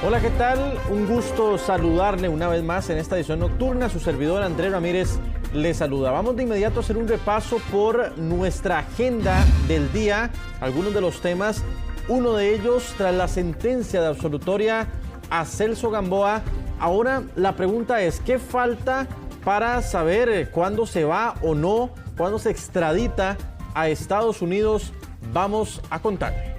Hola, ¿qué tal? Un gusto saludarle una vez más en esta edición nocturna. Su servidor Andrés Ramírez le saluda. Vamos de inmediato a hacer un repaso por nuestra agenda del día. Algunos de los temas, uno de ellos tras la sentencia de absolutoria a Celso Gamboa. Ahora la pregunta es, ¿qué falta para saber cuándo se va o no, cuándo se extradita a Estados Unidos? Vamos a contarle.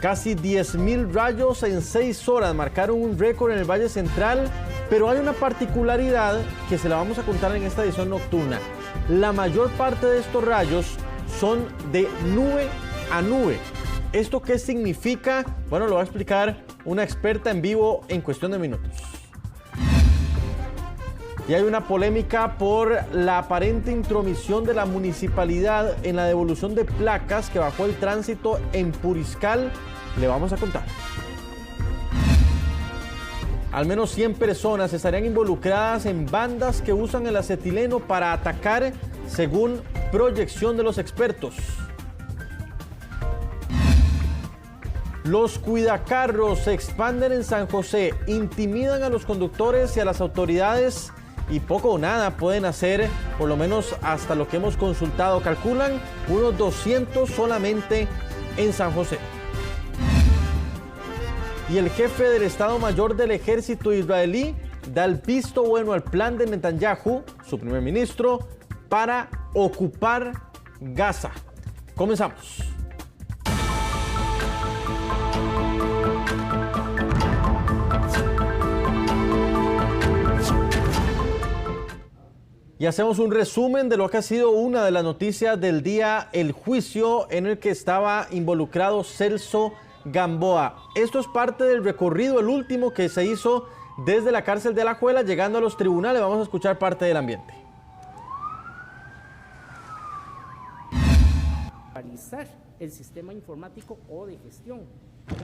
Casi 10.000 rayos en 6 horas marcaron un récord en el Valle Central, pero hay una particularidad que se la vamos a contar en esta edición nocturna. La mayor parte de estos rayos son de nube a nube. ¿Esto qué significa? Bueno, lo va a explicar una experta en vivo en cuestión de minutos. Y hay una polémica por la aparente intromisión de la municipalidad en la devolución de placas que bajó el tránsito en Puriscal. Le vamos a contar. Al menos 100 personas estarían involucradas en bandas que usan el acetileno para atacar, según proyección de los expertos. Los cuidacarros se expanden en San José, intimidan a los conductores y a las autoridades y poco o nada pueden hacer, por lo menos hasta lo que hemos consultado. Calculan unos 200 solamente en San José. Y el jefe del Estado Mayor del Ejército israelí da el visto bueno al plan de Netanyahu, su primer ministro, para ocupar Gaza. Comenzamos. Y hacemos un resumen de lo que ha sido una de las noticias del día, el juicio en el que estaba involucrado Celso Gamboa. Esto es parte del recorrido, el último que se hizo desde la cárcel de Alajuela, llegando a los tribunales. Vamos a escuchar parte del ambiente. El sistema informático o de gestión,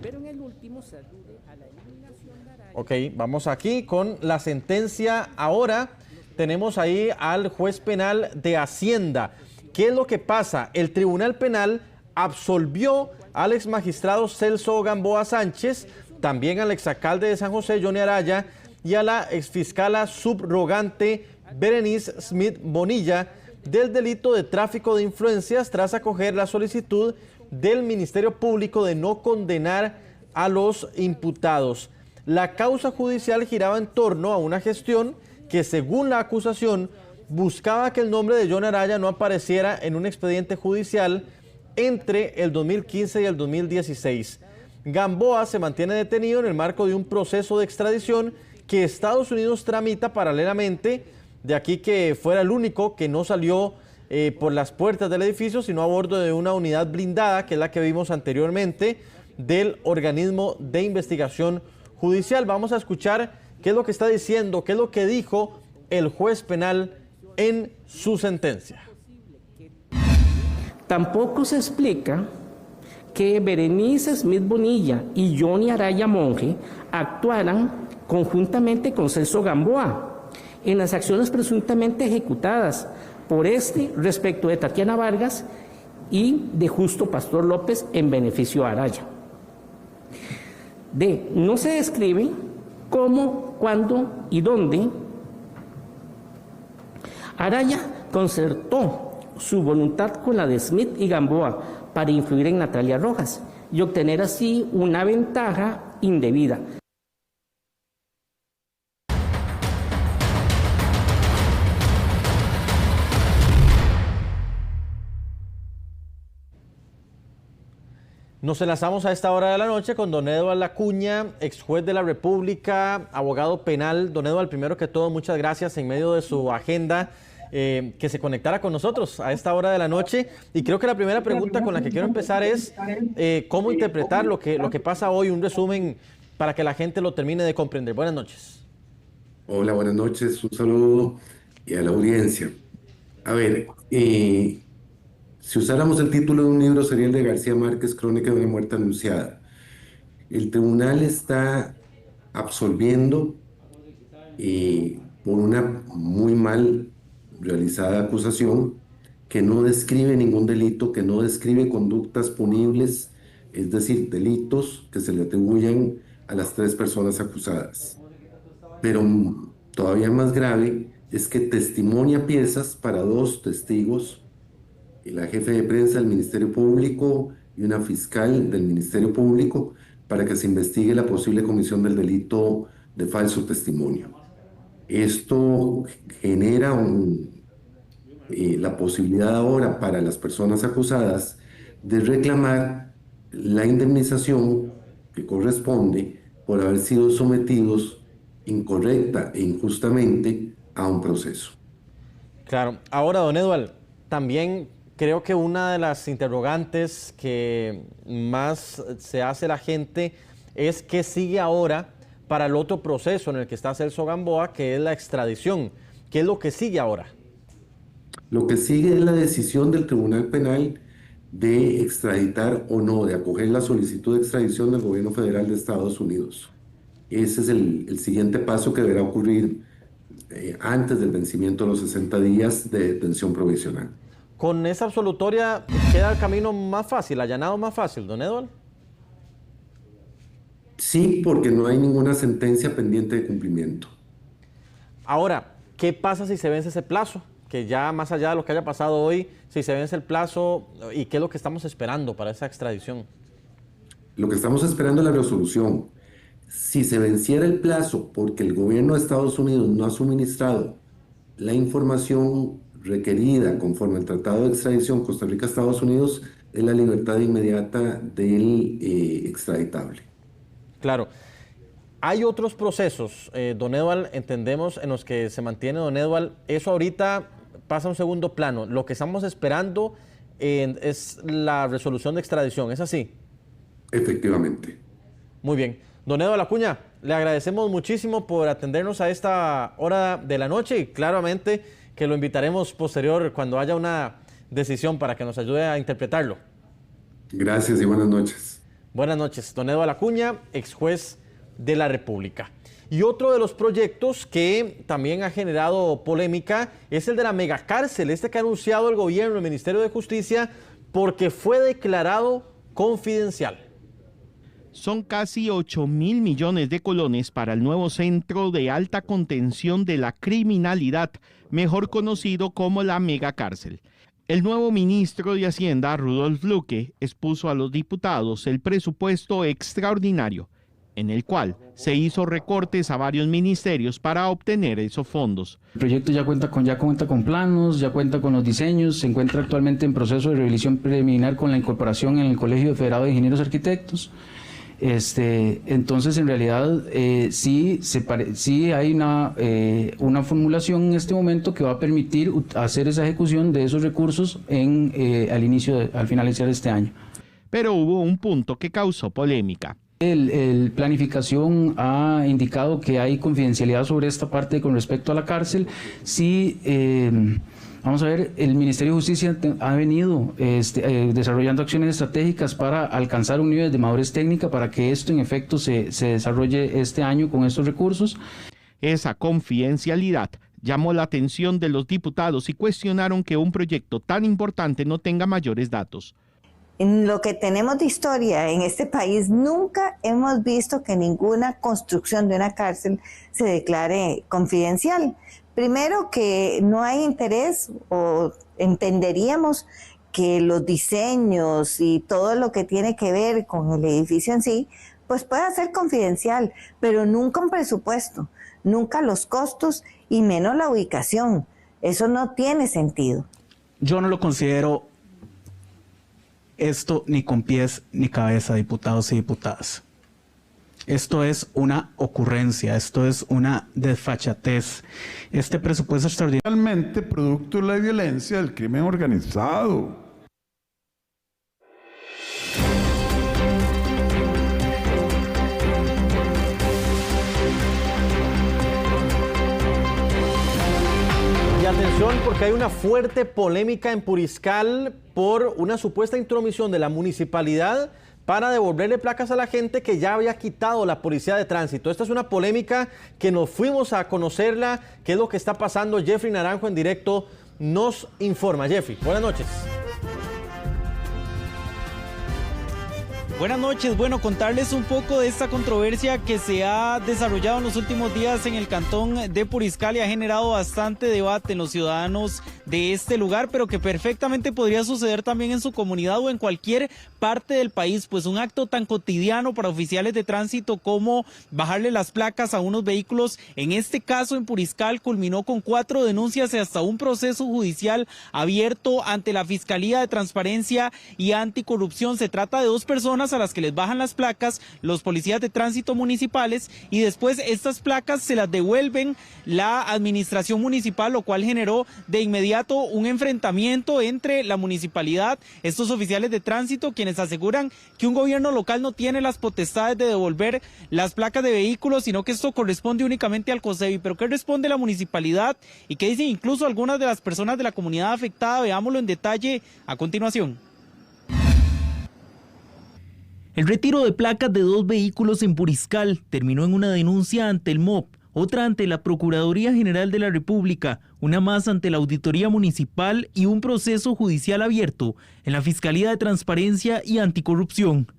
pero en el último se alude a la eliminación de Araya. Ok, vamos aquí con la sentencia. Ahora tenemos ahí al juez penal de Hacienda. ¿Qué es lo que pasa? El Tribunal Penal absolvió al ex magistrado Celso Gamboa Sánchez, también al exalcalde de San José, Johnny Araya, y a la exfiscala subrogante Berenice Smith Bonilla del delito de tráfico de influencias tras acoger la solicitud del Ministerio Público de no condenar a los imputados. La causa judicial giraba en torno a una gestión que, según la acusación, buscaba que el nombre de John Araya no apareciera en un expediente judicial entre el 2015 y el 2016. Gamboa se mantiene detenido en el marco de un proceso de extradición que Estados Unidos tramita paralelamente, de aquí que fuera el único que no salió por las puertas del edificio, sino a bordo de una unidad blindada, que es la que vimos anteriormente, del organismo de investigación judicial. Vamos a escuchar qué es lo que está diciendo, qué es lo que dijo el juez penal en su sentencia. Tampoco se explica que Berenice Smith Bonilla y Johnny Araya Monge actuaran conjuntamente con Celso Gamboa en las acciones presuntamente ejecutadas por este respecto de Tatiana Vargas y de Justo Pastor López en beneficio de Araya. No se describe cómo, cuándo y dónde Araya concertó su voluntad con la de Smith y Gamboa para influir en Natalia Rojas y obtener así una ventaja indebida. Nos enlazamos a esta hora de la noche con don Eduardo Acuña, ex juez de la República, abogado penal. Don Eduardo, primero que todo, muchas gracias en medio de su agenda que se conectara con nosotros a esta hora de la noche. Y creo que la primera pregunta con la que quiero empezar es cómo interpretar lo que pasa hoy, un resumen para que la gente lo termine de comprender. Buenas noches. Hola, buenas noches, un saludo y a la audiencia. A ver, si usáramos el título de un libro sería el de García Márquez, Crónica de una muerte anunciada. El tribunal está absolviendo por una muy mal realizada acusación que no describe ningún delito, que no describe conductas punibles es decir, delitos que se le atribuyen a las 3 personas acusadas. Pero todavía más grave es que testimonia piezas para 2 testigos, la jefe de prensa del Ministerio Público y una fiscal del Ministerio Público, para que se investigue la posible comisión del delito de falso testimonio. Esto genera la posibilidad ahora para las personas acusadas de reclamar la indemnización que corresponde por haber sido sometidos incorrecta e injustamente a un proceso. Claro. Ahora, don Eduardo, también creo que una de las interrogantes que más se hace la gente es qué sigue ahora para el otro proceso en el que está Celso Gamboa, que es la extradición. ¿Qué es lo que sigue ahora? Lo que sigue es la decisión del Tribunal Penal de extraditar o no, de acoger la solicitud de extradición del Gobierno Federal de Estados Unidos. Ese es el siguiente paso que deberá ocurrir antes del vencimiento de los 60 días de detención provisional. Con esa absolutoria queda el camino más fácil, allanado más fácil, don Eduardo. Sí, porque no hay ninguna sentencia pendiente de cumplimiento. Ahora, ¿qué pasa si se vence ese plazo? Que ya más allá de lo que haya pasado hoy, si se vence el plazo, ¿y qué es lo que estamos esperando para esa extradición? Lo que estamos esperando es la resolución. Si se venciera el plazo porque el gobierno de Estados Unidos no ha suministrado la información requerida conforme al Tratado de Extradición Costa Rica-Estados Unidos, es la libertad inmediata del extraditable. Claro. Hay otros procesos, don Eduardo, entendemos, en los que se mantiene, don Eduardo, eso ahorita pasa a un segundo plano. Lo que estamos esperando es la resolución de extradición, ¿es así? Efectivamente. Muy bien. Don Eduardo Acuña, le agradecemos muchísimo por atendernos a esta hora de la noche y claramente que lo invitaremos posterior cuando haya una decisión para que nos ayude a interpretarlo. Gracias y buenas noches. Buenas noches. Don Eduardo Acuña, ex juez de la República. Y otro de los proyectos que también ha generado polémica es el de la megacárcel, que ha anunciado el gobierno, el Ministerio de Justicia, porque fue declarado confidencial. Son casi 8.000 millones de colones para el nuevo centro de alta contención de la criminalidad, mejor conocido como la megacárcel. El nuevo ministro de Hacienda, Rudolf Luque, expuso a los diputados el presupuesto extraordinario, en el cual se hizo recortes a varios ministerios para obtener esos fondos. El proyecto ya cuenta con planos, ya cuenta con los diseños, se encuentra actualmente en proceso de revisión preliminar con la incorporación en el Colegio Federado de Ingenieros Arquitectos. Entonces, en realidad, sí hay una formulación en este momento que va a permitir hacer esa ejecución de esos recursos al finalizar este año. Pero hubo un punto que causó polémica. El planificación ha indicado que hay confidencialidad sobre esta parte con respecto a la cárcel. Sí, vamos a ver, el Ministerio de Justicia ha venido desarrollando acciones estratégicas para alcanzar un nivel de madurez técnica para que esto en efecto se desarrolle este año con estos recursos. Esa confidencialidad llamó la atención de los diputados y cuestionaron que un proyecto tan importante no tenga mayores datos. En lo que tenemos de historia en este país, nunca hemos visto que ninguna construcción de una cárcel se declare confidencial. Primero, que no hay interés, o entenderíamos que los diseños y todo lo que tiene que ver con el edificio en sí, pues puede ser confidencial, pero nunca un presupuesto, nunca los costos y menos la ubicación. Eso no tiene sentido. Yo no lo considero esto ni con pies ni cabeza, diputados y diputadas. Esto es una ocurrencia, esto es una desfachatez. Este presupuesto extraordinario realmente producto de la violencia del crimen organizado. Y atención, porque hay una fuerte polémica en Puriscal por una supuesta intromisión de la municipalidad para devolverle placas a la gente que ya había quitado la policía de tránsito. Esta es una polémica que nos fuimos a conocerla. ¿Qué es lo que está pasando? Jeffrey Naranjo en directo nos informa. Jeffrey, buenas noches. Buenas noches. Bueno, contarles un poco de esta controversia que se ha desarrollado en los últimos días en el cantón de Puriscal y ha generado bastante debate en los ciudadanos de este lugar, pero que perfectamente podría suceder también en su comunidad o en cualquier parte del país, pues un acto tan cotidiano para oficiales de tránsito como bajarle las placas a unos vehículos, en este caso en Puriscal, culminó con 4 denuncias y hasta un proceso judicial abierto ante la Fiscalía de Transparencia y Anticorrupción. Se trata de 2 personas a las que les bajan las placas los policías de tránsito municipales y después estas placas se las devuelven la administración municipal, lo cual generó de inmediato un enfrentamiento entre la municipalidad, estos oficiales de tránsito, quienes aseguran que un gobierno local no tiene las potestades de devolver las placas de vehículos, sino que esto corresponde únicamente al COSEBI. Pero ¿qué responde la municipalidad y qué dicen incluso algunas de las personas de la comunidad afectada? Veámoslo en detalle a continuación. El retiro de placas de 2 vehículos en Puriscal terminó en una denuncia ante el MOP, otra ante la Procuraduría General de la República, una más ante la Auditoría Municipal y un proceso judicial abierto en la Fiscalía de Transparencia y Anticorrupción.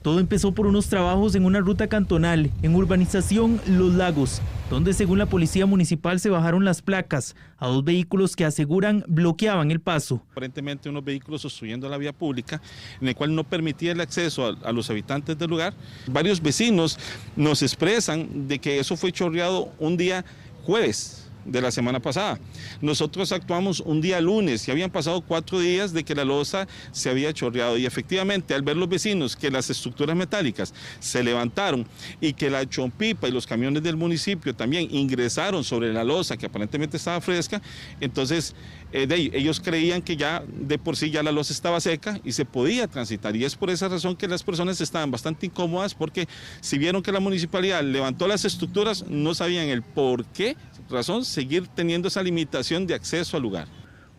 Todo empezó por unos trabajos en una ruta cantonal, en urbanización Los Lagos, donde según la Policía Municipal se bajaron las placas a 2 vehículos que aseguran bloqueaban el paso. Aparentemente unos vehículos obstruyendo la vía pública, en el cual no permitía el acceso a los habitantes del lugar. Varios vecinos nos expresan de que eso fue chorreado un día jueves de la semana pasada. Nosotros actuamos un día lunes y habían pasado 4 días de que la losa se había chorreado y efectivamente al ver los vecinos que las estructuras metálicas se levantaron y que la chompipa y los camiones del municipio también ingresaron sobre la losa que aparentemente estaba fresca, entonces ellos creían que ya de por sí ya la losa estaba seca y se podía transitar, y es por esa razón que las personas estaban bastante incómodas, porque si vieron que la municipalidad levantó las estructuras no sabían el por qué razón seguir teniendo esa limitación de acceso al lugar.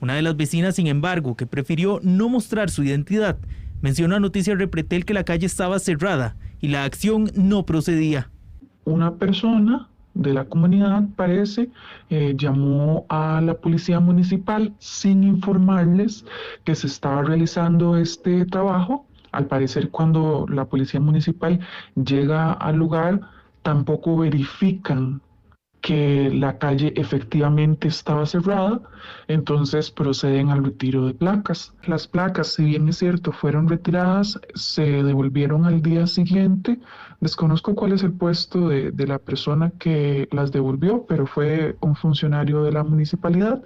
Una de las vecinas, sin embargo, que prefirió no mostrar su identidad, mencionó a Noticias Repretel que la calle estaba cerrada y la acción no procedía. Una persona de la comunidad, parece, llamó a la policía municipal sin informarles que se estaba realizando este trabajo. Al parecer, cuando la policía municipal llega al lugar, tampoco verifican que la calle efectivamente estaba cerrada, entonces proceden al retiro de placas. Las placas, si bien es cierto, fueron retiradas, se devolvieron al día siguiente. Desconozco cuál es el puesto de la persona que las devolvió, pero fue un funcionario de la municipalidad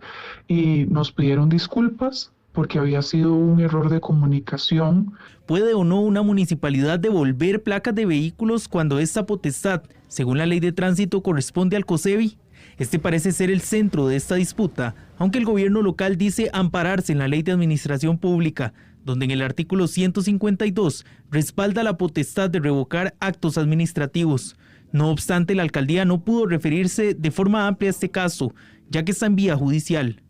y nos pidieron disculpas porque había sido un error de comunicación. ¿Puede o no una municipalidad devolver placas de vehículos cuando esta potestad, según la ley de tránsito, corresponde al COSEBI? Este parece ser el centro de esta disputa, aunque el gobierno local dice ampararse en la ley de administración pública, donde en el artículo 152 respalda la potestad de revocar actos administrativos. No obstante, la alcaldía no pudo referirse de forma amplia a este caso, ya que está en vía judicial.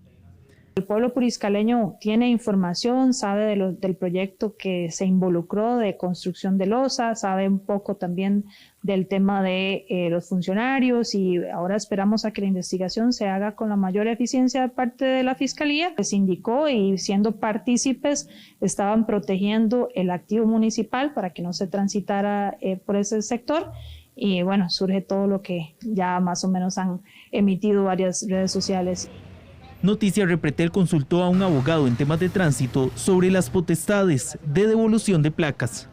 El pueblo puriscaleño tiene información, sabe del proyecto que se involucró de construcción de losa, sabe un poco también del tema de los funcionarios, y ahora esperamos a que la investigación se haga con la mayor eficiencia de parte de la Fiscalía. Les indicó, y siendo partícipes estaban protegiendo el activo municipal para que no se transitara por ese sector. Y bueno, surge todo lo que ya más o menos han emitido varias redes sociales. Noticias Repretel consultó a un abogado en temas de tránsito sobre las potestades de devolución de placas.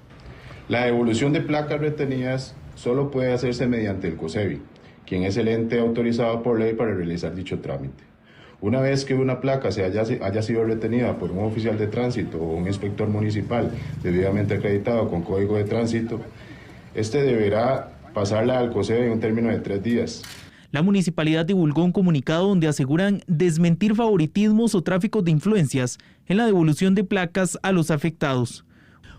La devolución de placas retenidas solo puede hacerse mediante el COSEBI, quien es el ente autorizado por ley para realizar dicho trámite. Una vez que una placa haya sido retenida por un oficial de tránsito o un inspector municipal debidamente acreditado con código de tránsito, este deberá pasarla al COSEBI en un término de 3 días. La municipalidad divulgó un comunicado donde aseguran desmentir favoritismos o tráficos de influencias en la devolución de placas a los afectados.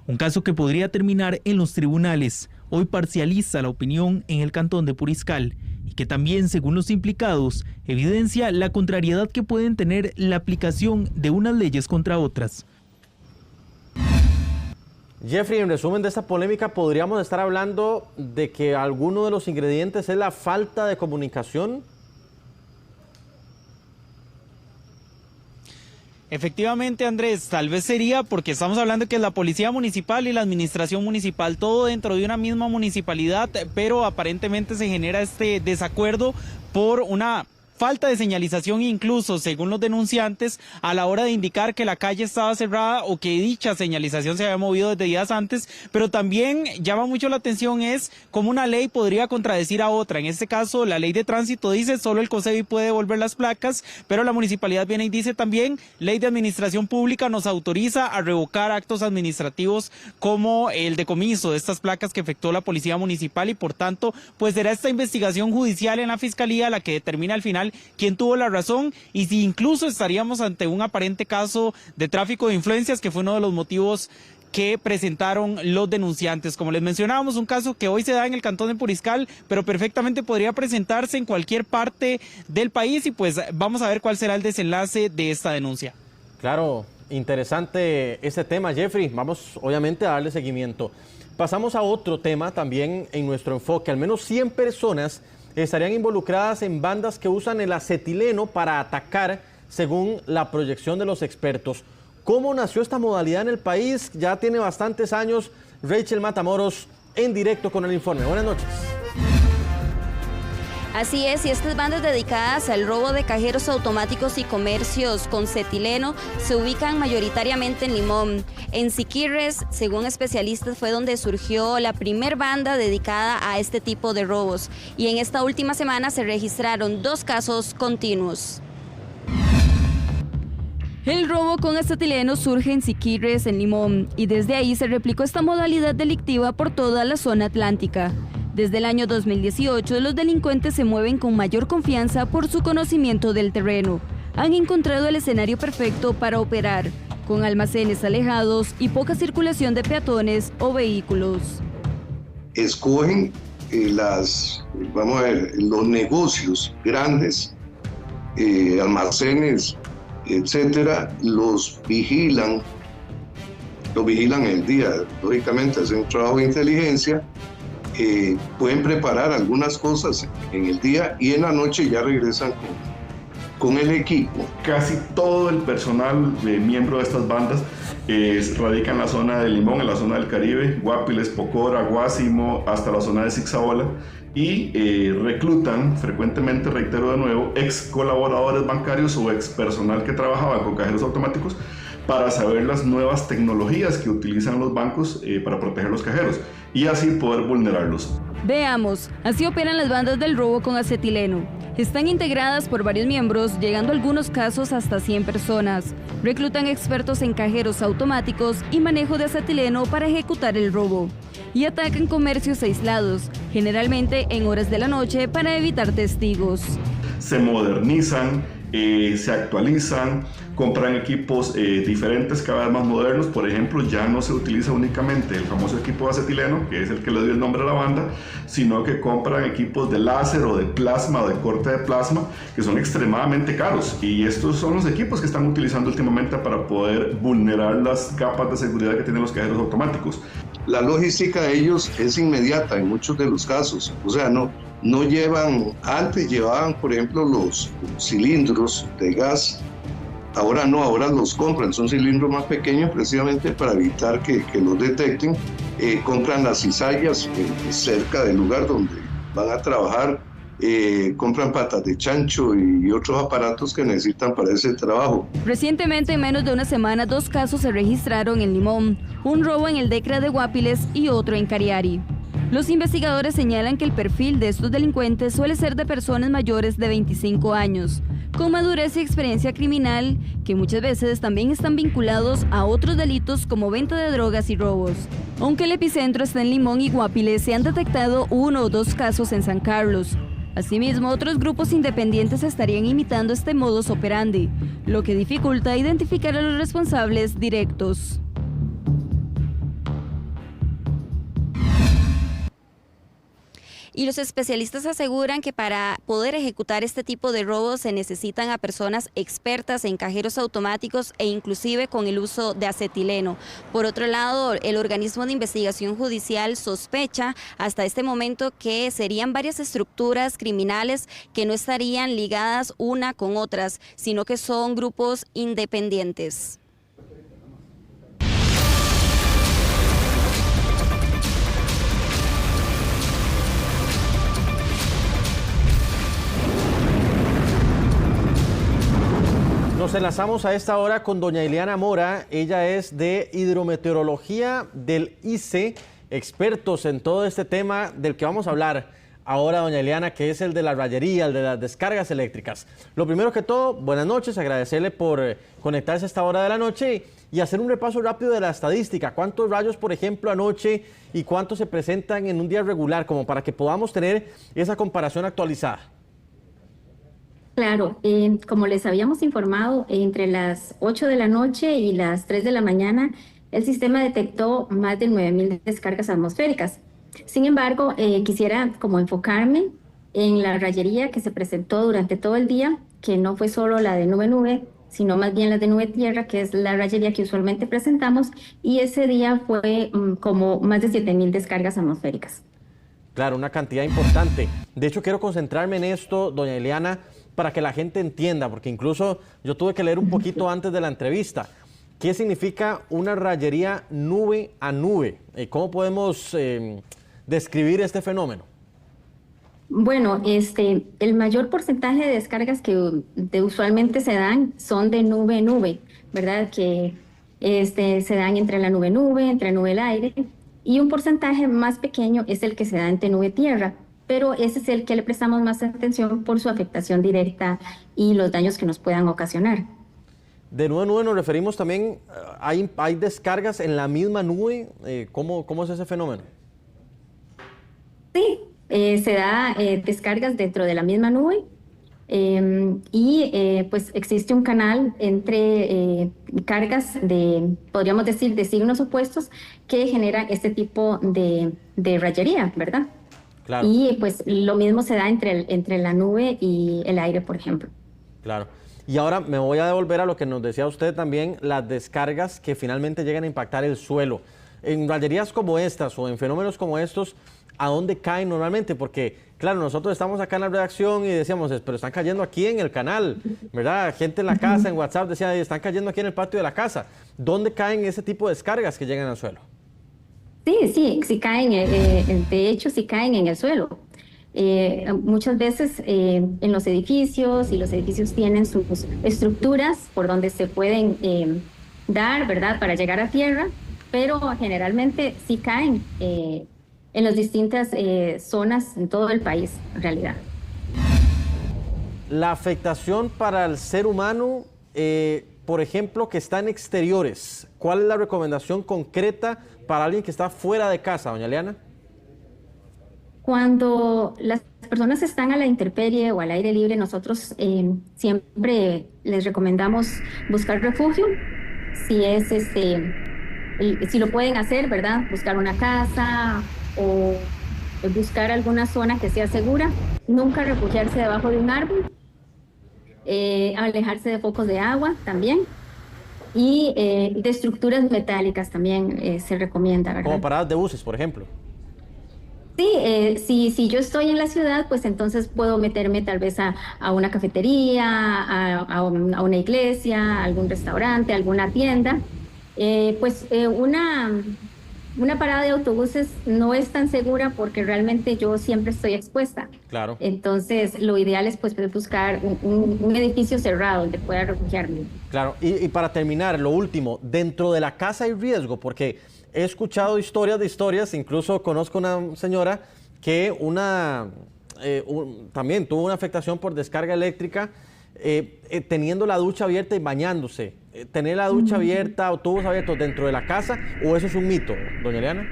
Un caso que podría terminar en los tribunales. Hoy parcializa la opinión en el cantón de Puriscal y que también, según los implicados, evidencia la contrariedad que pueden tener la aplicación de unas leyes contra otras. Jeffrey, en resumen de esta polémica, ¿podríamos estar hablando de que alguno de los ingredientes es la falta de comunicación? Efectivamente, Andrés, tal vez sería porque estamos hablando que es la policía municipal y la administración municipal, todo dentro de una misma municipalidad, pero aparentemente se genera este desacuerdo por una falta de señalización, incluso según los denunciantes, a la hora de indicar que la calle estaba cerrada o que dicha señalización se había movido desde días antes, pero también llama mucho la atención es cómo una ley podría contradecir a otra. En este caso, la ley de tránsito dice solo el COSEBI puede devolver las placas, pero la municipalidad viene y dice también ley de administración pública nos autoriza a revocar actos administrativos como el decomiso de estas placas que efectuó la policía municipal y por tanto, pues será esta investigación judicial en la fiscalía la que determina al final quién tuvo la razón y si incluso estaríamos ante un aparente caso de tráfico de influencias, que fue uno de los motivos que presentaron los denunciantes. Como les mencionábamos, un caso que hoy se da en el cantón de Puriscal, pero perfectamente podría presentarse en cualquier parte del país y pues vamos a ver cuál será el desenlace de esta denuncia. Claro, interesante este tema, Jeffrey. Vamos obviamente a darle seguimiento. Pasamos a otro tema también en nuestro enfoque. Al menos 100 personas estarían involucradas en bandas que usan el acetileno para atacar, según la proyección de los expertos. ¿Cómo nació esta modalidad en el país? Ya tiene bastantes años. Rachel Matamoros en directo con el informe. Buenas noches. Así es, y estas bandas dedicadas al robo de cajeros automáticos y comercios con cetileno se ubican mayoritariamente en Limón. En Siquirres, según especialistas, fue donde surgió la primer banda dedicada a este tipo de robos. Y en esta última semana se registraron 2 casos continuos. El robo con acetileno surge en Siquirres, en Limón, y desde ahí se replicó esta modalidad delictiva por toda la zona atlántica. Desde el año 2018, los delincuentes se mueven con mayor confianza por su conocimiento del terreno. Han encontrado el escenario perfecto para operar, con almacenes alejados y poca circulación de peatones o vehículos. Escogen los negocios grandes, almacenes, etcétera, los vigilan el día, lógicamente hacen un trabajo de inteligencia. Pueden preparar algunas cosas en el día y en la noche ya regresan con el equipo. Casi todo el personal miembro de estas bandas radica en la zona de Limón, en la zona del Caribe, Guapiles, Pocora, Guásimo, hasta la zona de Zixaola, y reclutan frecuentemente, reitero de nuevo, ex colaboradores bancarios o ex personal que trabajaba con cajeros automáticos para saber las nuevas tecnologías que utilizan los bancos para proteger los cajeros y así poder vulnerarlos. Veamos, así operan las bandas del robo con acetileno. Están integradas por varios miembros, llegando en algunos casos hasta 100 personas. Reclutan expertos en cajeros automáticos y manejo de acetileno para ejecutar el robo. Y atacan comercios aislados, generalmente en horas de la noche para evitar testigos. Se modernizan, se actualizan, compran equipos diferentes, cada vez más modernos. Por ejemplo, ya no se utiliza únicamente el famoso equipo de acetileno, que es el que le dio el nombre a la banda, sino que compran equipos de láser o de plasma o de corte de plasma, que son extremadamente caros. Y estos son los equipos que están utilizando últimamente para poder vulnerar las capas de seguridad que tienen los cajeros automáticos. La logística de ellos es inmediata en muchos de los casos. O sea, no antes llevaban, por ejemplo, los cilindros de gas. Ahora no, ahora los compran, son cilindros más pequeños precisamente para evitar que los detecten. Compran las cizallas cerca del lugar donde van a trabajar, compran patas de chancho y otros aparatos que necesitan para ese trabajo. Recientemente, en menos de una semana, 2 casos se registraron en Limón, un robo en el Decra de Guapiles y otro en Cariari. Los investigadores señalan que el perfil de estos delincuentes suele ser de personas mayores de 25 años, con madurez y experiencia criminal, que muchas veces también están vinculados a otros delitos como venta de drogas y robos. Aunque el epicentro está en Limón y Guapiles, se han detectado 1 o 2 casos en San Carlos. Asimismo, otros grupos independientes estarían imitando este modus operandi, lo que dificulta identificar a los responsables directos. Y los especialistas aseguran que para poder ejecutar este tipo de robos se necesitan a personas expertas en cajeros automáticos e inclusive con el uso de acetileno. Por otro lado, el organismo de investigación judicial sospecha hasta este momento que serían varias estructuras criminales que no estarían ligadas una con otras, sino que son grupos independientes. Nos enlazamos a esta hora con doña Ileana Mora. Ella es de hidrometeorología del ICE, expertos en todo este tema del que vamos a hablar ahora, doña Ileana, que es el de la rayería, el de las descargas eléctricas. Lo primero que todo, buenas noches, agradecerle por conectarse a esta hora de la noche y hacer un repaso rápido de la estadística. ¿Cuántos rayos, por ejemplo, anoche y cuántos se presentan en un día regular, como para que podamos tener esa comparación actualizada? Claro, como les habíamos informado, entre las 8 de la noche y las 3 de la mañana, el sistema detectó más de 9.000 descargas atmosféricas. Sin embargo, quisiera como enfocarme en la rayería que se presentó durante todo el día, que no fue solo la de nube-nube, sino más bien la de nube-tierra, que es la rayería que usualmente presentamos, y ese día fue como más de 7.000 descargas atmosféricas. Claro, una cantidad importante. De hecho, quiero concentrarme en esto, doña Ileana, para que la gente entienda, porque incluso yo tuve que leer un poquito antes de la entrevista. ¿Qué significa una rayería nube a nube? ¿Cómo podemos describir este fenómeno? Bueno, el mayor porcentaje de descargas que usualmente se dan son de nube-nube, ¿verdad? Que se dan entre la nube-nube, entre nube el aire, y un porcentaje más pequeño es el que se da entre nube-tierra. Pero ese es el que le prestamos más atención por su afectación directa y los daños que nos puedan ocasionar. De nube a nube nos referimos también, ¿hay descargas en la misma nube? ¿Cómo es ese fenómeno? Sí, se da descargas dentro de la misma nube y pues existe un canal entre cargas podríamos decir, de signos opuestos que generan este tipo de rayería, ¿verdad? Claro. Y pues lo mismo se da entre la nube y el aire, por ejemplo. Claro. Y ahora me voy a devolver a lo que nos decía usted también, las descargas que finalmente llegan a impactar el suelo. En rayerías como estas o en fenómenos como estos, ¿a dónde caen normalmente? Porque, claro, nosotros estamos acá en la redacción y decíamos, pero están cayendo aquí en el canal, ¿verdad? Gente en la casa, en WhatsApp decía, están cayendo aquí en el patio de la casa. ¿Dónde caen ese tipo de descargas que llegan al suelo? Sí caen, de hecho sí caen en el suelo. Muchas veces en los edificios, y los edificios tienen sus estructuras por donde se pueden dar, ¿verdad?, para llegar a tierra, pero generalmente sí caen en las distintas zonas en todo el país, en realidad. La afectación para el ser humano, por ejemplo, que está en exteriores, ¿cuál es la recomendación concreta para alguien que está fuera de casa, doña Ileana? Cuando las personas están a la intemperie o al aire libre, nosotros siempre les recomendamos buscar refugio. Si lo pueden hacer, ¿verdad? Buscar una casa o buscar alguna zona que sea segura. Nunca refugiarse debajo de un árbol. Alejarse de focos de agua también. Y de estructuras metálicas también se recomienda, ¿verdad? Como paradas de buses, por ejemplo. Sí, si yo estoy en la ciudad, pues entonces puedo meterme tal vez a una cafetería, a una iglesia, a algún restaurante, a alguna tienda. Una parada de autobuses no es tan segura porque realmente yo siempre estoy expuesta. Claro. Entonces, lo ideal es pues buscar un edificio cerrado donde pueda refugiarme. Claro, y para terminar, lo último, dentro de la casa hay riesgo, porque he escuchado historias, incluso conozco una señora que también tuvo una afectación por descarga eléctrica, teniendo la ducha abierta y bañándose. ¿Tener la ducha abierta o tubos abiertos dentro de la casa, o eso es un mito, doña Ileana?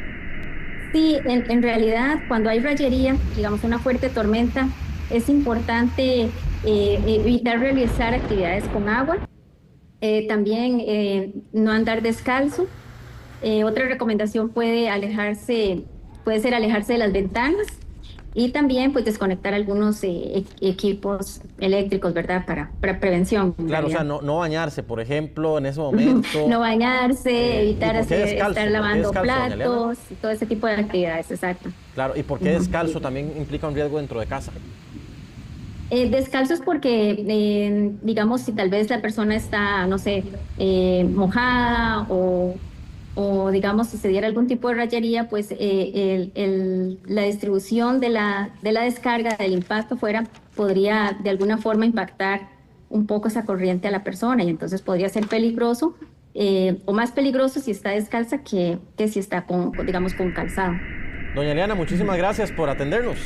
Sí, en realidad, cuando hay rayería, digamos una fuerte tormenta, es importante evitar realizar actividades con agua. También no andar descalzo. Otra recomendación puede ser alejarse de las ventanas Y también pues desconectar algunos equipos eléctricos, ¿verdad? Para prevención. Claro, o sea, no bañarse, por ejemplo, en ese momento. No bañarse, evitar estar lavando descalzo, platos, todo ese tipo de actividades, exacto. Claro, ¿y por qué descalzo también implica un riesgo dentro de casa? Descalzo es porque, digamos, si tal vez la persona está, no sé, mojada o digamos, si se diera algún tipo de rayería, pues la distribución de la descarga, del impacto fuera, podría de alguna forma impactar un poco esa corriente a la persona y entonces podría ser peligroso o más peligroso si está descalza que si está digamos, con calzado. Doña Eliana, muchísimas gracias por atendernos.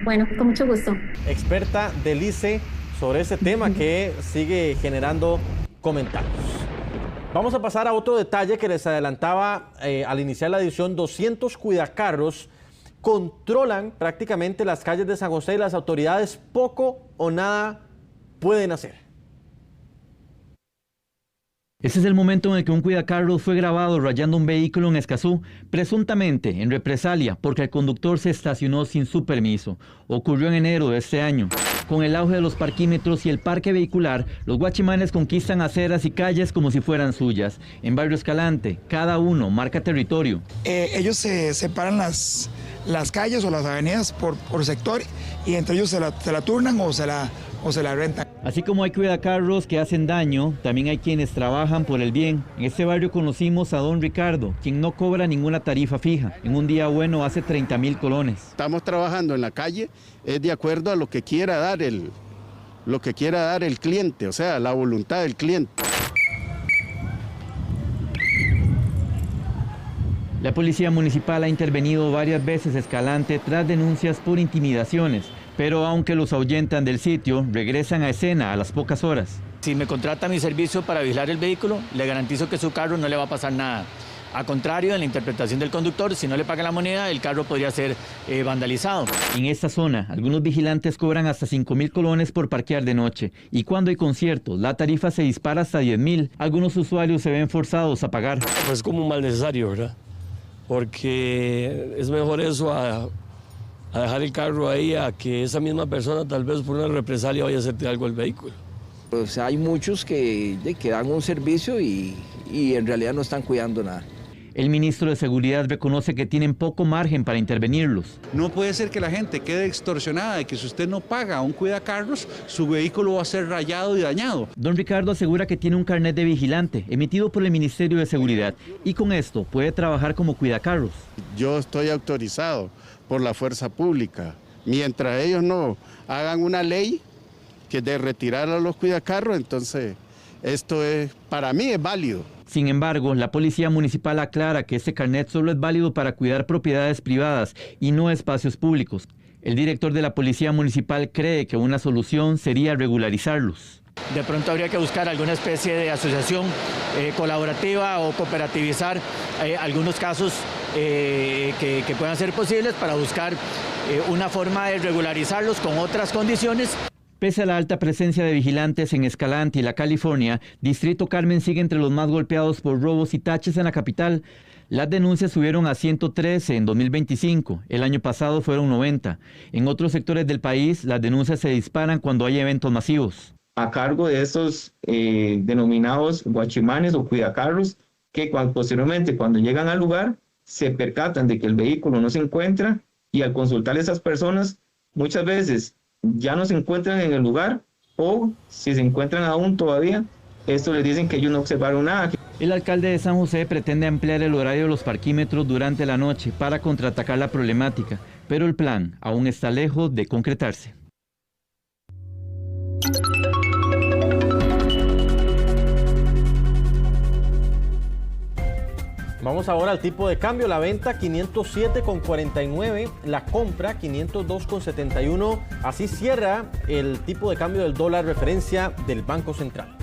Bueno, con mucho gusto. Experta del ICE sobre ese tema que sigue generando comentarios. Vamos a pasar a otro detalle que les adelantaba al iniciar la edición. 200 cuidacarros controlan prácticamente las calles de San José y las autoridades poco o nada pueden hacer. Ese es el momento en el que un cuidacarros fue grabado rayando un vehículo en Escazú, presuntamente en represalia porque el conductor se estacionó sin su permiso. Ocurrió en enero de este año. Con el auge de los parquímetros y el parque vehicular, los guachimanes conquistan aceras y calles como si fueran suyas. En Barrio Escalante, cada uno marca territorio. Ellos se separan las calles o las avenidas por sector y entre ellos se la turnan o se la rentan. Así como hay cuidacarros que hacen daño, también hay quienes trabajan por el bien. En este barrio conocimos a don Ricardo, quien no cobra ninguna tarifa fija. En un día bueno hace 30,000 colones. Estamos trabajando en la calle, es de acuerdo a lo que quiera dar el cliente, o sea, la voluntad del cliente. La policía municipal ha intervenido varias veces Escalante tras denuncias por intimidaciones. Pero aunque los ahuyentan del sitio, regresan a escena a las pocas horas. Si me contrata mi servicio para vigilar el vehículo, le garantizo que su carro no le va a pasar nada. A contrario de la interpretación del conductor, si no le paga la moneda, el carro podría ser vandalizado. En esta zona, algunos vigilantes cobran hasta 5,000 colones por parquear de noche. Y cuando hay conciertos, la tarifa se dispara hasta 10,000. Algunos usuarios se ven forzados a pagar. Pues como un mal necesario, ¿verdad? Porque es mejor eso a dejar el carro ahí a que esa misma persona tal vez por una represalia vaya a hacerte algo al vehículo. Pues hay muchos que dan un servicio y en realidad no están cuidando nada. El ministro de Seguridad reconoce que tienen poco margen para intervenirlos. No puede ser que la gente quede extorsionada de que si usted no paga un cuidacarros, su vehículo va a ser rayado y dañado. Don Ricardo asegura que tiene un carnet de vigilante emitido por el Ministerio de Seguridad y con esto puede trabajar como cuidacarros. Yo estoy autorizado por la fuerza pública. Mientras ellos no hagan una ley que de retirar a los cuidacarros, entonces esto para mí es válido. Sin embargo, la policía municipal aclara que este carnet solo es válido para cuidar propiedades privadas y no espacios públicos. El director de la policía municipal cree que una solución sería regularizarlos. De pronto habría que buscar alguna especie de asociación colaborativa o cooperativizar algunos casos que puedan ser posibles para buscar una forma de regularizarlos con otras condiciones. Pese a la alta presencia de vigilantes en Escalante y la California, Distrito Carmen sigue entre los más golpeados por robos y taches en la capital. Las denuncias subieron a 113 en 2025, el año pasado fueron 90. En otros sectores del país, las denuncias se disparan cuando hay eventos masivos. A cargo de estos denominados guachimanes o cuidacarros, que posteriormente cuando llegan al lugar, se percatan de que el vehículo no se encuentra y al consultar a esas personas, muchas veces ya no se encuentran en el lugar o si se encuentran aún todavía, esto les dicen que ellos no observaron nada. El alcalde de San José pretende ampliar el horario de los parquímetros durante la noche para contraatacar la problemática, pero el plan aún está lejos de concretarse. Vamos ahora al tipo de cambio. La venta 507,49, la compra 502,71. Así cierra el tipo de cambio del dólar referencia del Banco Central.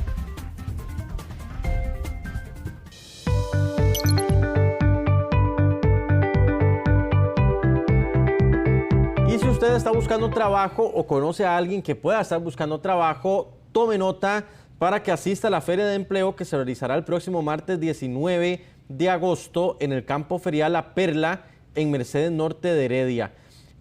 Y si usted está buscando trabajo o conoce a alguien que pueda estar buscando trabajo, tome nota para que asista a la Feria de Empleo que se realizará el próximo martes 19 de agosto en el campo ferial La Perla en Mercedes Norte de Heredia.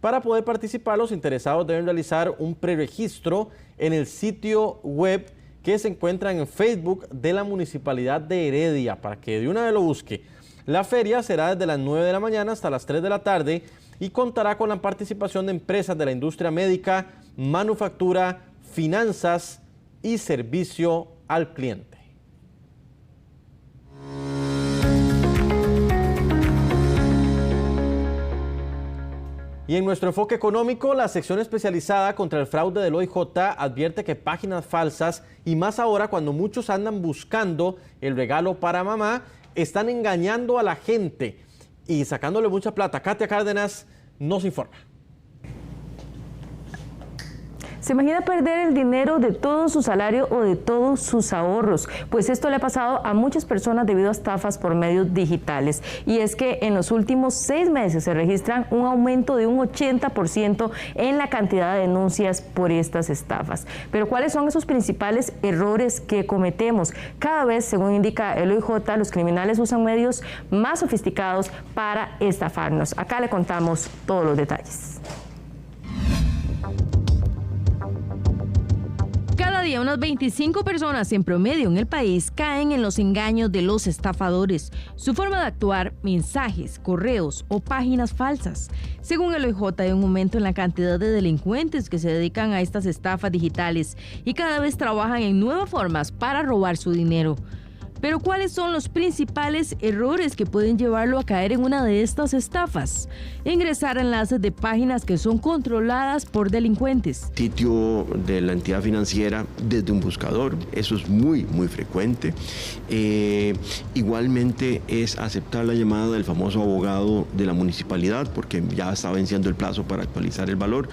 Para poder participar, los interesados deben realizar un preregistro en el sitio web que se encuentra en Facebook de la Municipalidad de Heredia, para que de una vez lo busque. La feria será desde las 9 de la mañana hasta las 3 de la tarde y contará con la participación de empresas de la industria médica, manufactura, finanzas y servicio al cliente. Y en nuestro enfoque económico, la sección especializada contra el fraude del OIJ advierte que páginas falsas, y más ahora cuando muchos andan buscando el regalo para mamá, están engañando a la gente y sacándole mucha plata. Katia Cárdenas nos informa. ¿Se imagina perder el dinero de todo su salario o de todos sus ahorros? Pues esto le ha pasado a muchas personas debido a estafas por medios digitales. Y es que en los últimos 6 meses se registran un aumento de un 80% en la cantidad de denuncias por estas estafas. Pero ¿cuáles son esos principales errores que cometemos? Cada vez, según indica el OIJ, los criminales usan medios más sofisticados para estafarnos. Acá le contamos todos los detalles. Cada día unas 25 personas en promedio en el país caen en los engaños de los estafadores. Su forma de actuar, mensajes, correos o páginas falsas. Según el OIJ, hay un aumento en la cantidad de delincuentes que se dedican a estas estafas digitales y cada vez trabajan en nuevas formas para robar su dinero. Pero ¿cuáles son los principales errores que pueden llevarlo a caer en una de estas estafas? Ingresar a enlaces de páginas que son controladas por delincuentes. Sitio de la entidad financiera desde un buscador, eso es muy frecuente. Igualmente es aceptar la llamada del famoso abogado de la municipalidad porque ya está venciendo el plazo para actualizar el valor.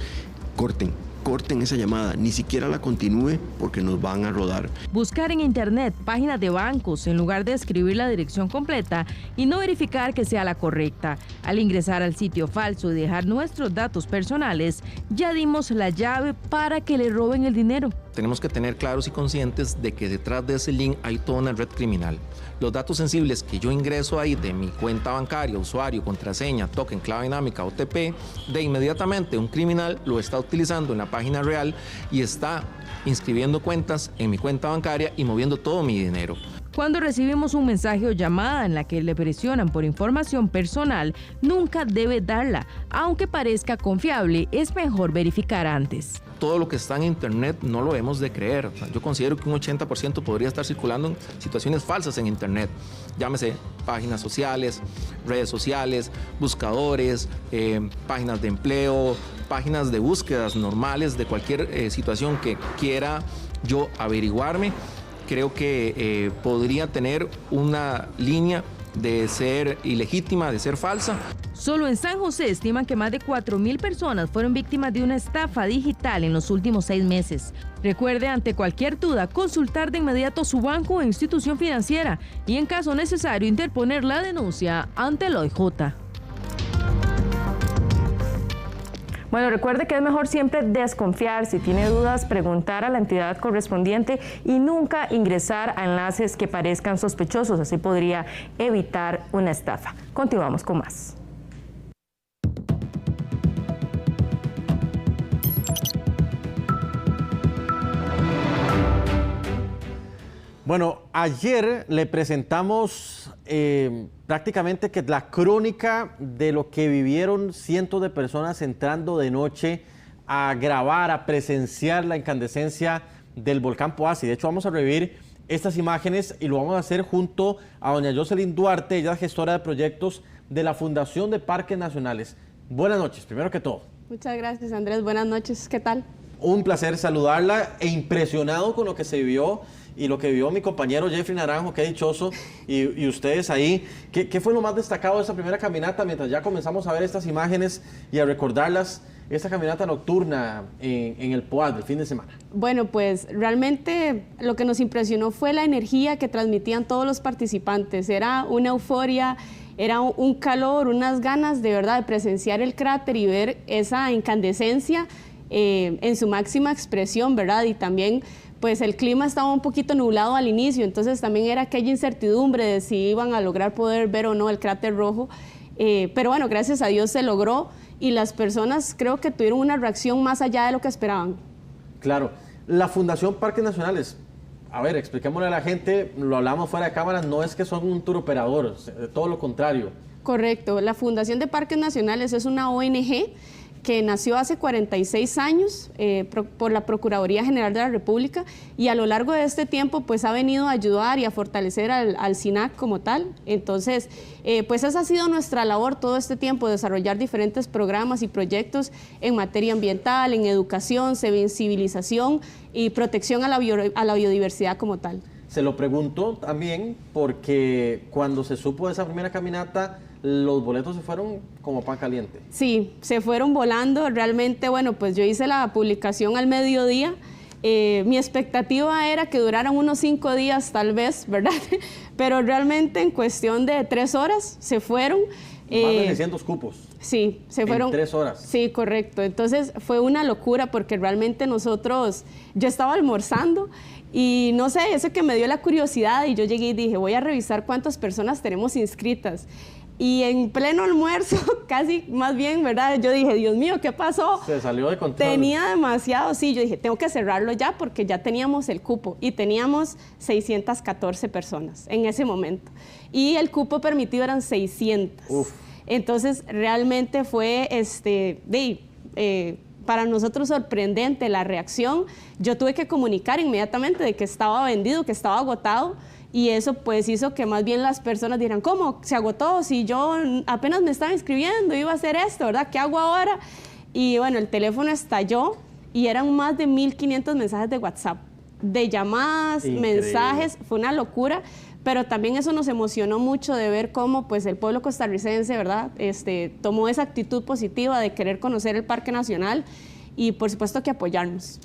Corten esa llamada, ni siquiera la continúe porque nos van a rodar. Buscar en internet páginas de bancos en lugar de escribir la dirección completa y no verificar que sea la correcta. Al ingresar al sitio falso y dejar nuestros datos personales, ya dimos la llave para que le roben el dinero. Tenemos que tener claros y conscientes de que detrás de ese link hay toda una red criminal. Los datos sensibles que yo ingreso ahí de mi cuenta bancaria, usuario, contraseña, token, clave dinámica, OTP, de inmediatamente un criminal lo está utilizando en la página real y está inscribiendo cuentas en mi cuenta bancaria y moviendo todo mi dinero. Cuando recibimos un mensaje o llamada en la que le presionan por información personal, nunca debe darla. Aunque parezca confiable, es mejor verificar antes. Todo lo que está en internet no lo hemos de creer. Yo considero que un 80% podría estar circulando en situaciones falsas en internet. Llámese páginas sociales, redes sociales, buscadores, páginas de empleo, páginas de búsquedas normales de cualquier situación que quiera yo averiguarme. Creo que podría tener una línea de ser ilegítima, de ser falsa. Solo en San José estiman que más de 4,000 personas fueron víctimas de una estafa digital en los últimos 6 meses. Recuerde, ante cualquier duda, consultar de inmediato su banco o institución financiera y, en caso necesario, interponer la denuncia ante el OIJ. Bueno, recuerde que es mejor siempre desconfiar. Si tiene dudas, preguntar a la entidad correspondiente y nunca ingresar a enlaces que parezcan sospechosos. Así podría evitar una estafa. Continuamos con más. Bueno, ayer le presentamos prácticamente que la crónica de lo que vivieron cientos de personas entrando de noche a grabar, a presenciar la incandescencia del volcán Poás. De hecho, vamos a revivir estas imágenes y lo vamos a hacer junto a doña Jocelyn Duarte, ella es gestora de proyectos de la Fundación de Parques Nacionales. Buenas noches, primero que todo. Muchas gracias, Andrés. Buenas noches, ¿qué tal? Un placer saludarla e impresionado con lo que se vivió y lo que vio mi compañero Jeffrey Naranjo, qué dichoso, y ustedes ahí. ¿Qué fue lo más destacado de esta primera caminata mientras ya comenzamos a ver estas imágenes y a recordarlas, esta caminata nocturna en el Poás del fin de semana? Bueno, pues realmente lo que nos impresionó fue la energía que transmitían todos los participantes. Era una euforia, era un calor, unas ganas de verdad de presenciar el cráter y ver esa incandescencia en su máxima expresión, ¿verdad? Y también pues el clima estaba un poquito nublado al inicio, entonces también era aquella incertidumbre de si iban a lograr poder ver o no el cráter rojo. pero bueno, gracias a Dios se logró y las personas creo que tuvieron una reacción más allá de lo que esperaban. Claro, la Fundación Parques Nacionales, a ver, expliquémosle a la gente, lo hablamos fuera de cámara, no es que son un tour operador, todo lo contrario. Correcto, la Fundación de Parques Nacionales es una ONG que nació hace 46 años por la Procuraduría General de la República y a lo largo de este tiempo pues ha venido a ayudar y a fortalecer al SINAC como tal. Entonces, pues esa ha sido nuestra labor todo este tiempo, desarrollar diferentes programas y proyectos en materia ambiental, en educación, sensibilización y protección a la biodiversidad como tal. Se lo pregunto también porque cuando se supo de esa primera caminata, los boletos se fueron como pan caliente. Sí, se fueron volando. Realmente, bueno, pues yo hice la publicación al mediodía. Mi expectativa era que duraran unos 5 días tal vez, ¿verdad? Pero realmente en cuestión de 3 horas se fueron. Más de 600 cupos. Sí, se fueron. En 3 horas. Sí, correcto. Entonces fue una locura porque realmente yo estaba almorzando y no sé, eso que me dio la curiosidad y yo llegué y dije, voy a revisar cuántas personas tenemos inscritas. Y en pleno almuerzo, casi más bien, ¿verdad? Yo dije, Dios mío, ¿qué pasó? Se salió de control. Tenía demasiado, sí, yo dije, tengo que cerrarlo ya porque ya teníamos el cupo y teníamos 614 personas en ese momento. Y el cupo permitido eran 600. Uf. Entonces, realmente fue, para nosotros sorprendente la reacción. Yo tuve que comunicar inmediatamente de que estaba vendido, que estaba agotado. Y eso pues hizo que más bien las personas dijeran, ¿cómo? ¿Se agotó? Si yo apenas me estaba inscribiendo, iba a hacer esto, ¿verdad? ¿Qué hago ahora? Y bueno, el teléfono estalló y eran más de 1.500 mensajes de WhatsApp, de llamadas, increíble. Mensajes, fue una locura, pero también eso nos emocionó mucho de ver cómo pues el pueblo costarricense, ¿verdad? Tomó esa actitud positiva de querer conocer el Parque Nacional y por supuesto que apoyarnos.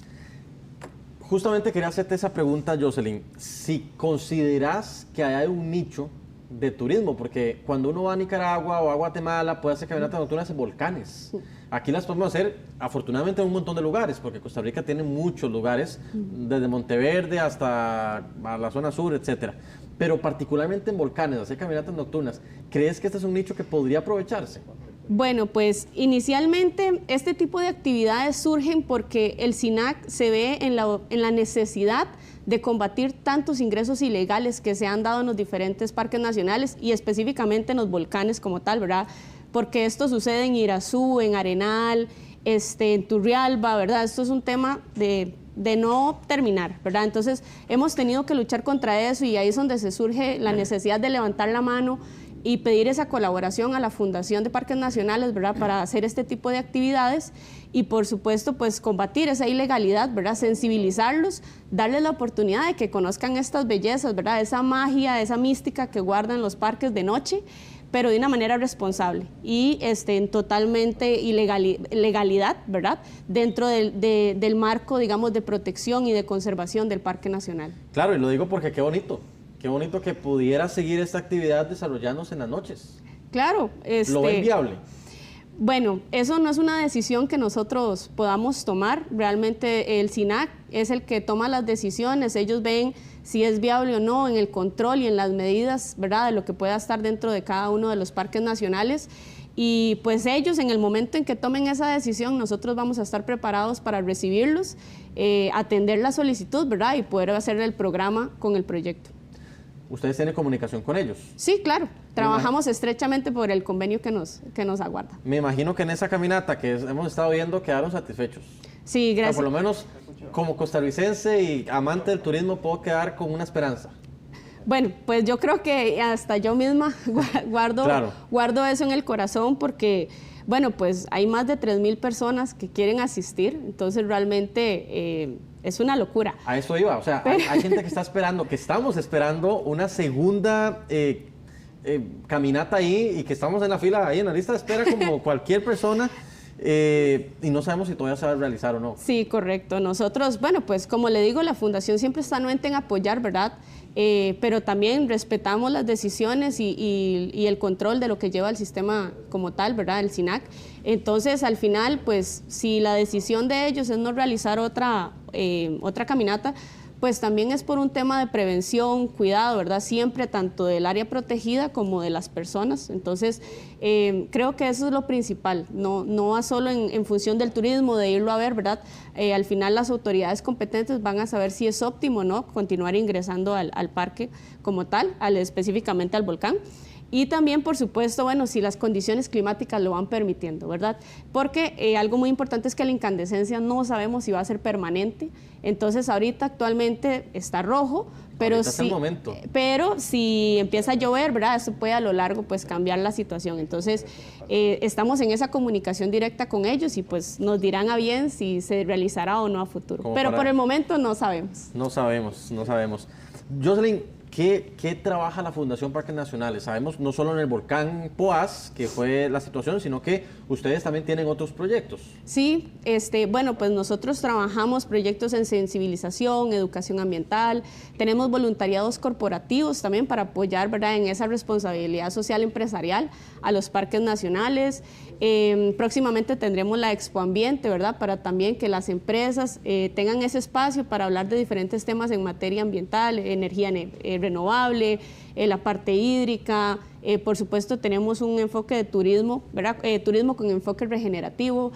Justamente quería hacerte esa pregunta, Jocelyn. Si consideras que hay un nicho de turismo, porque cuando uno va a Nicaragua o a Guatemala puede hacer caminatas nocturnas en volcanes. Aquí las podemos hacer, afortunadamente, en un montón de lugares, porque Costa Rica tiene muchos lugares, desde Monteverde hasta a la zona sur, etcétera. Pero particularmente en volcanes, hacer caminatas nocturnas, ¿crees que este es un nicho que podría aprovecharse? Bueno, pues inicialmente este tipo de actividades surgen porque el SINAC se ve en la necesidad de combatir tantos ingresos ilegales que se han dado en los diferentes parques nacionales y específicamente en los volcanes como tal, ¿verdad? Porque esto sucede en Irazú, en Arenal, en Turrialba, ¿verdad? Esto es un tema de no terminar, ¿verdad? Entonces hemos tenido que luchar contra eso y ahí es donde se surge la necesidad de levantar la mano y pedir esa colaboración a la Fundación de Parques Nacionales, ¿verdad?, para hacer este tipo de actividades y, por supuesto, pues combatir esa ilegalidad, ¿verdad?, sensibilizarlos, darles la oportunidad de que conozcan estas bellezas, ¿verdad?, esa magia, esa mística que guardan los parques de noche, pero de una manera responsable y en totalmente legalidad, ¿verdad?, dentro del marco, digamos, de protección y de conservación del Parque Nacional. Claro, y lo digo porque qué bonito que pudiera seguir esta actividad desarrollándose en las noches. Claro. ¿Lo ven viable? Bueno, eso no es una decisión que nosotros podamos tomar. Realmente el SINAC es el que toma las decisiones. Ellos ven si es viable o no en el control y en las medidas, ¿verdad?, de lo que pueda estar dentro de cada uno de los parques nacionales. Y pues ellos, en el momento en que tomen esa decisión, nosotros vamos a estar preparados para recibirlos, atender la solicitud, ¿verdad?, y poder hacer el programa con el proyecto. ¿Ustedes tienen comunicación con ellos? Sí, claro. Trabajamos estrechamente por el convenio que nos aguarda. Me imagino que en esa caminata que hemos estado viendo quedaron satisfechos. Sí, gracias. O sea, por lo menos como costarricense y amante del turismo puedo quedar con una esperanza. Bueno, pues yo creo que hasta yo misma guardo eso en el corazón porque, bueno, pues hay más de 3,000 personas que quieren asistir, entonces realmente es una locura. A eso iba, o sea, hay gente que está esperando, que estamos esperando una segunda caminata ahí y que estamos en la fila, ahí en la lista de espera como cualquier persona. Y no sabemos si todavía se va a realizar o no. Sí, correcto. Nosotros, bueno, pues como le digo, la Fundación siempre está anuente en apoyar, ¿verdad? Pero también respetamos las decisiones y el control de lo que lleva el sistema como tal, ¿verdad? El SINAC. Entonces, al final, pues, si la decisión de ellos es no realizar otra caminata, pues también es por un tema de prevención, cuidado, ¿verdad? Siempre tanto del área protegida como de las personas. Entonces, creo que eso es lo principal, no va solo en función del turismo, de irlo a ver, ¿verdad? Al final las autoridades competentes van a saber si es óptimo, ¿no?, continuar ingresando al parque como tal, específicamente al volcán. Y también, por supuesto, bueno, si las condiciones climáticas lo van permitiendo, ¿verdad? Porque algo muy importante es que la incandescencia no sabemos si va a ser permanente. Entonces, ahorita actualmente está rojo, pero si empieza a llover, ¿verdad? Eso puede a lo largo pues cambiar la situación. Entonces, estamos en esa comunicación directa con ellos y pues nos dirán a bien si se realizará o no a futuro. Pero por el momento no sabemos. No sabemos. Jocelyn, ¿Qué trabaja la Fundación Parques Nacionales? Sabemos no solo en el volcán Poás, que fue la situación, sino que ustedes también tienen otros proyectos. Sí, bueno, pues nosotros trabajamos proyectos en sensibilización, educación ambiental, tenemos voluntariados corporativos también para apoyar, ¿verdad?, en esa responsabilidad social empresarial a los parques nacionales. Próximamente tendremos la Expo Ambiente, ¿verdad?, para también que las empresas tengan ese espacio para hablar de diferentes temas en materia ambiental, energía renovable, la parte hídrica. Por supuesto tenemos un enfoque de turismo, ¿verdad?, turismo con enfoque regenerativo.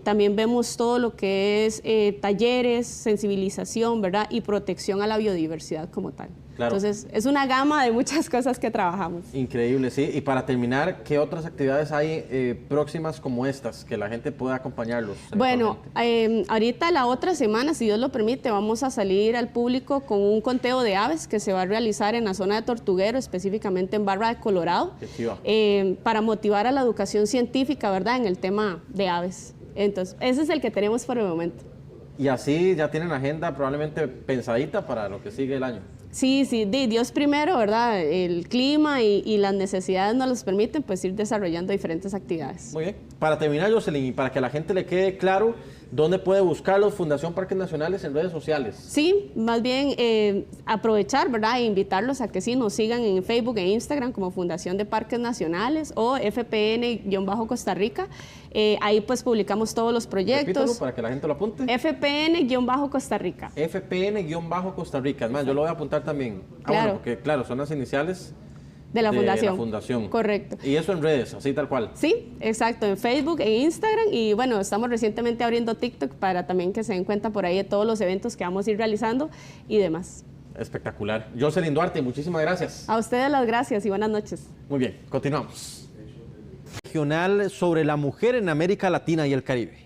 También vemos todo lo que es talleres, sensibilización, ¿verdad?, y protección a la biodiversidad como tal. Claro. Entonces, es una gama de muchas cosas que trabajamos. Increíble, sí. Y para terminar, ¿qué otras actividades hay próximas como estas, que la gente pueda acompañarlos? Bueno, ahorita la otra semana, si Dios lo permite, vamos a salir al público con un conteo de aves que se va a realizar en la zona de Tortuguero, específicamente en Barra de Colorado, para motivar a la educación científica, ¿verdad?, en el tema de aves. Entonces, ese es el que tenemos por el momento. Y así ya tienen agenda probablemente pensadita para lo que sigue el año. Sí, Dios primero, ¿verdad? El clima y las necesidades nos los permiten pues ir desarrollando diferentes actividades. Muy bien. Para terminar, Jocelyn, y para que a la gente le quede claro, ¿dónde puede buscarlos Fundación Parques Nacionales en redes sociales? Sí, más bien aprovechar, ¿verdad?, e invitarlos a que sí nos sigan en Facebook e Instagram como Fundación de Parques Nacionales o FPN-Costa Rica. Ahí pues publicamos todos los proyectos. Repítalo para que la gente lo apunte. FPN-Costa Rica. FPN-Costa Rica. Es más, yo lo voy a apuntar también. Claro. Bueno, porque claro, son las iniciales de la fundación. Correcto. Y eso en redes, así tal cual. Sí, exacto, en Facebook, en Instagram y bueno, estamos recientemente abriendo TikTok para también que se den cuenta por ahí de todos los eventos que vamos a ir realizando y demás. Espectacular. Jocelyn Duarte, muchísimas gracias. A ustedes las gracias y buenas noches. Muy bien, continuamos. Regional sobre la mujer en América Latina y el Caribe.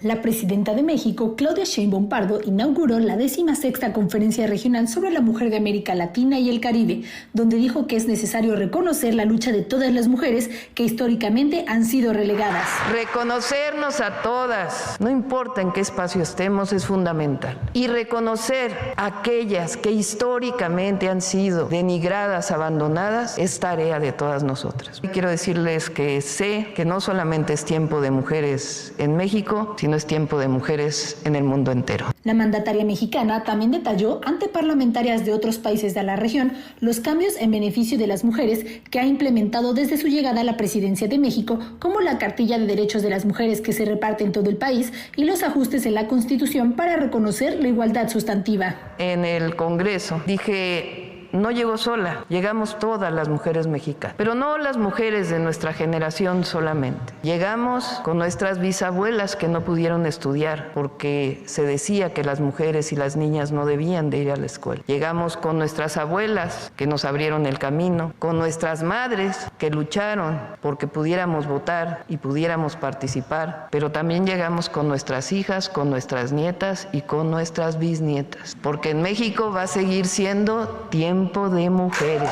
La presidenta de México, Claudia Sheinbaum Pardo, inauguró la 16ª Conferencia Regional sobre la Mujer de América Latina y el Caribe, donde dijo que es necesario reconocer la lucha de todas las mujeres que históricamente han sido relegadas. Reconocernos a todas, no importa en qué espacio estemos, es fundamental. Y reconocer a aquellas que históricamente han sido denigradas, abandonadas, es tarea de todas nosotras. Y quiero decirles que sé que no solamente es tiempo de mujeres en México, sino es tiempo de mujeres en el mundo entero. La mandataria mexicana también detalló ante parlamentarias de otros países de la región los cambios en beneficio de las mujeres que ha implementado desde su llegada a la presidencia de México, como la cartilla de derechos de las mujeres que se reparte en todo el país y los ajustes en la Constitución para reconocer la igualdad sustantiva. En el Congreso dije: no llegó sola, llegamos todas las mujeres mexicanas, pero no las mujeres de nuestra generación solamente. Llegamos con nuestras bisabuelas que no pudieron estudiar porque se decía que las mujeres y las niñas no debían de ir a la escuela. Llegamos con nuestras abuelas que nos abrieron el camino, con nuestras madres que lucharon porque pudiéramos votar y pudiéramos participar, pero también llegamos con nuestras hijas, con nuestras nietas y con nuestras bisnietas, porque en México va a seguir siendo tiempo de mujeres.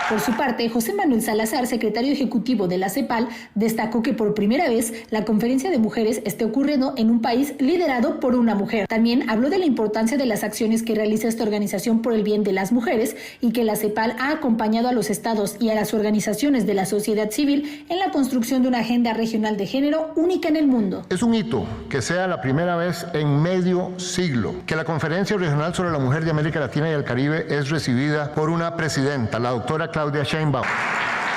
Por su parte, José Manuel Salazar, secretario ejecutivo de la CEPAL, destacó que por primera vez la conferencia de mujeres esté ocurriendo en un país liderado por una mujer. También habló de la importancia de las acciones que realiza esta organización por el bien de las mujeres y que la CEPAL ha acompañado a los estados y a las organizaciones de la sociedad civil en la construcción de una agenda regional de género única en el mundo. Es un hito que sea la primera vez en medio siglo que la Conferencia Regional sobre la Mujer de América Latina y el Caribe es recibida por una presidenta, la doctora Claudia Sheinbaum.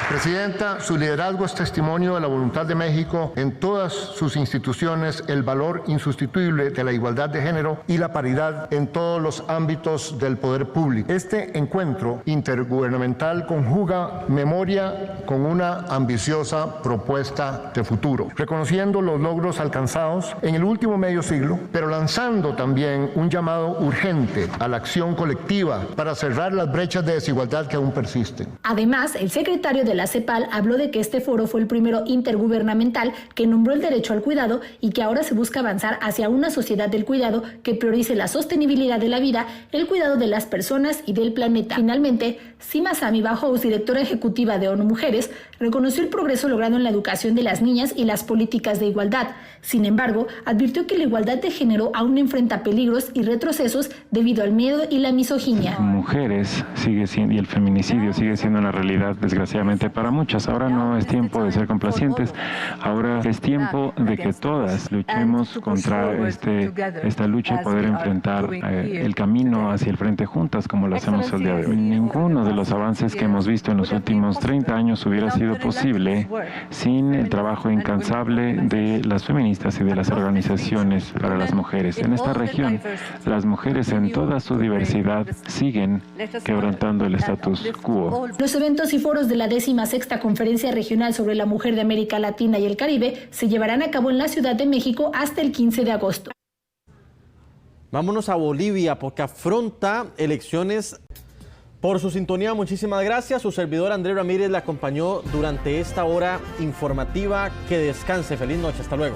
Presidenta, su liderazgo es testimonio de la voluntad de México en todas sus instituciones, el valor insustituible de la igualdad de género y la paridad en todos los ámbitos del poder público. Este encuentro intergubernamental conjuga memoria con una ambiciosa propuesta de futuro, reconociendo los logros alcanzados en el último medio siglo, pero lanzando también un llamado urgente a la acción colectiva para cerrar las brechas de desigualdad que aún persisten. Además, el secretario de la CEPAL habló de que este foro fue el primero intergubernamental que nombró el derecho al cuidado y que ahora se busca avanzar hacia una sociedad del cuidado que priorice la sostenibilidad de la vida, el cuidado de las personas y del planeta. Finalmente, Sima Sami Bajous, directora ejecutiva de ONU Mujeres, reconoció el progreso logrado en la educación de las niñas y las políticas de igualdad. Sin embargo, advirtió que la igualdad de género aún enfrenta peligros y retrocesos debido al miedo y la misoginia. Mujeres sigue siendo, y el feminicidio sigue siendo una realidad, desgraciadamente, para muchas. Ahora no es tiempo de ser complacientes, ahora es tiempo de que todas luchemos contra esta lucha y poder enfrentar el camino hacia el frente juntas, como lo hacemos el día de hoy. Ninguno de los avances que hemos visto en los últimos 30 años hubiera sido posible sin el trabajo incansable de las feministas y de las organizaciones para las mujeres. En esta región, las mujeres en toda su diversidad siguen quebrantando el status quo. Los eventos y foros de la 16ª Conferencia Regional sobre la Mujer de América Latina y el Caribe se llevarán a cabo en la Ciudad de México hasta el 15 de agosto. Vámonos a Bolivia porque afronta elecciones. Por su sintonía, muchísimas gracias. Su servidor Andrés Ramírez le acompañó durante esta hora informativa. Que descanse. Feliz noche. Hasta luego.